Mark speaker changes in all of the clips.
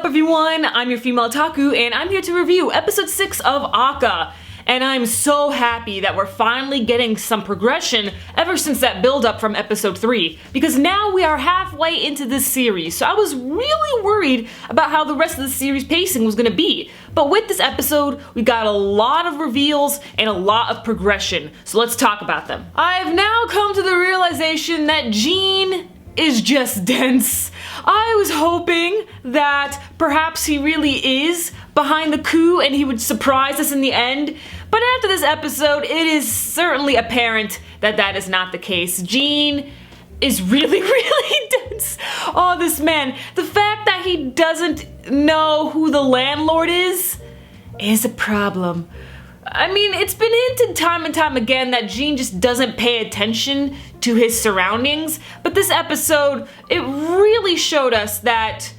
Speaker 1: up everyone, I'm your female otaku and I'm here to review episode 6 of Aka. And I'm so happy that we're finally getting some progression ever since that build up from episode 3, because now we are halfway into this series. So I was really worried about how the rest of the series pacing was gonna be. But with this episode, we got a lot of reveals and a lot of progression. So let's talk about them. I've now come to the realization that Jean is just dense. I was hoping that perhaps he really is behind the coup and he would surprise us in the end, but after this episode, it is certainly apparent that that is not the case. Jean is really, really dense. Oh, this man. The fact that he doesn't know who the landlord is a problem. I mean, it's been hinted time and time again that Jean just doesn't pay attention to his surroundings, but this episode, it really showed us that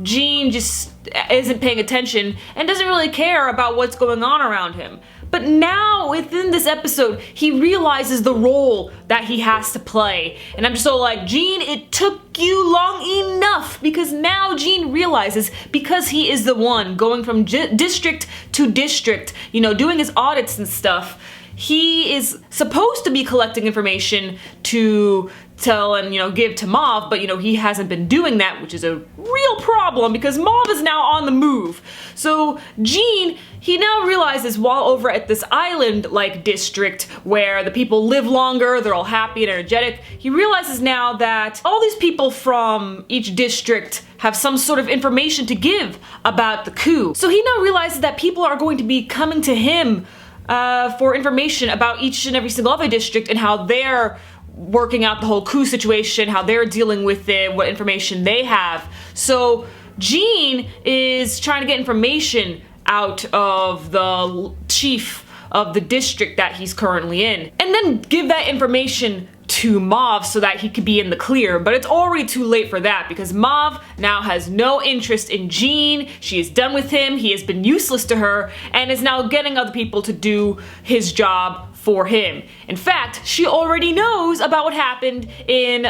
Speaker 1: Jean just isn't paying attention and doesn't really care about what's going on around him. But now, within this episode, he realizes the role that he has to play. And I'm just so like, Jean, it took you long enough, because now Jean realizes, because he is the one going from district to district, you know, doing his audits and stuff, he is supposed to be collecting information to tell and, you know, give to Mauve, but, you know, he hasn't been doing that, which is a real problem because Mauve is now on the move. So Jean, he now realizes while over at this island-like district where the people live longer, they're all happy and energetic, he realizes now that all these people from each district have some sort of information to give about the coup. So he now realizes that people are going to be coming to him for information about each and every single other district and how they're working out the whole coup situation, how they're dealing with it, what information they have. So Jean is trying to get information out of the chief of the district that he's currently in, and then give that information to Mauve so that he could be in the clear. But it's already too late for that, because Mauve now has no interest in Jean. She is done with him. He has been useless to her and is now getting other people to do his job for him. In fact, she already knows about what happened in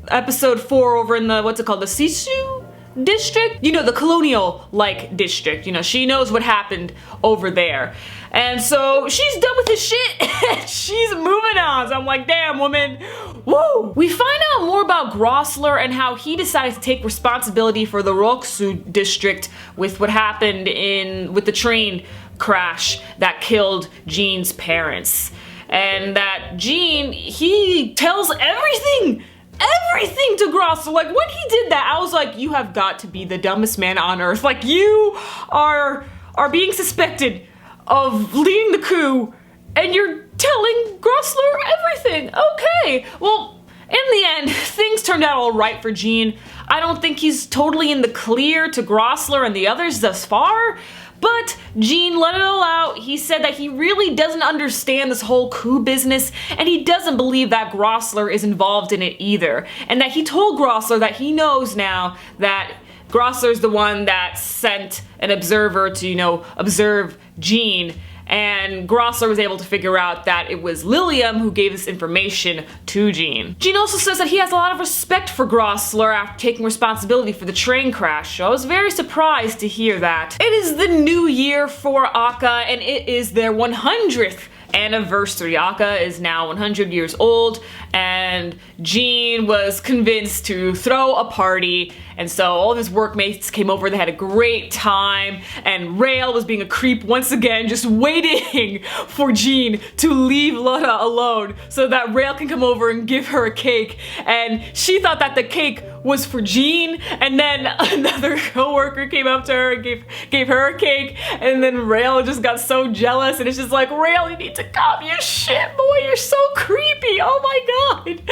Speaker 1: episode 4 over in the, what's it called, the Sisu district? You know, the colonial-like district. You know, she knows what happened over there. And so she's done with his shit and she's moving on. So I'm like, damn, woman, woo! We find out more about Grossler and how he decided to take responsibility for the Roxu district with what happened with the train crash that killed Jean's parents. And that Jean, he tells everything to Grossler. Like, when he did that, I was like, you have got to be the dumbest man on earth. Like, you are being suspected of leading the coup, and you're telling Grossler everything. Okay, well, in the end, things turned out all right for Jean. I don't think he's totally in the clear to Grossler and the others thus far, but Jean let it all out. He said that he really doesn't understand this whole coup business, and he doesn't believe that Grossler is involved in it either. And that he told Grossler that he knows now that Grossler's the one that sent an observer to, you know, observe Jean. And Grossler was able to figure out that it was Lilium who gave this information to Jean. Jean also says that he has a lot of respect for Grossler after taking responsibility for the train crash. So I was very surprised to hear that. It is the new year for Aka, and it is their 100th anniversary. Aka is now 100 years old, and Jean was convinced to throw a party, and so all of his workmates came over. They had a great time, and Rael was being a creep once again, just waiting for Jean to leave Lutta alone so that Rael can come over and give her a cake. And she thought that the cake was for Jean, and then another co-worker came up to her and gave her a cake, and then Rael just got so jealous, and it's just like, Rael, you need to calm your shit, boy, you're so creepy, oh my god.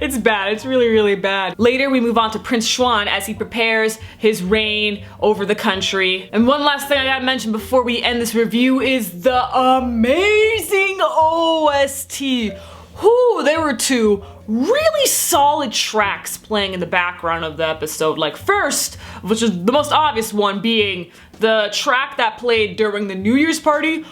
Speaker 1: It's bad, it's really, really bad. Later we move on to Prince Xuan as he prepares his reign over the country. And one last thing I gotta mention before we end this review is the amazing OST. There were two really solid tracks playing in the background of the episode. Like, first, which is the most obvious one, being the track that played during the New Year's party.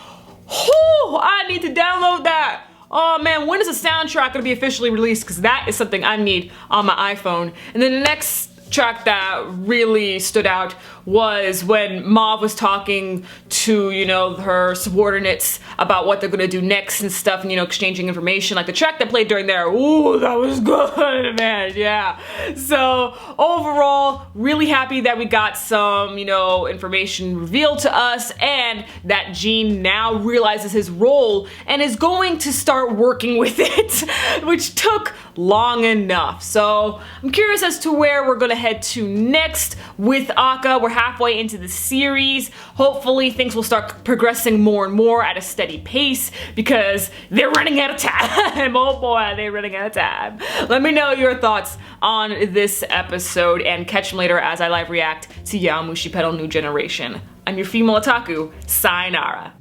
Speaker 1: I need to download that. Oh man, when is the soundtrack gonna be officially released? Because that is something I need on my iPhone. And then the next track that really stood out was when Mauve was talking to, you know, her subordinates about what they're gonna do next and stuff, and, you know, exchanging information. Like the track that played during there, ooh, that was good, man, yeah. So overall, really happy that we got some, you know, information revealed to us, and that Gene now realizes his role and is going to start working with it, which took long enough. So I'm curious as to where we're gonna head to next with Akka. We're halfway into the series. Hopefully things will start progressing more and more at a steady pace because they're running out of time. Oh boy, they're running out of time. Let me know your thoughts on this episode and catch me later as I live react to Yowamushi Pedal New Generation. I'm your female otaku, sayonara.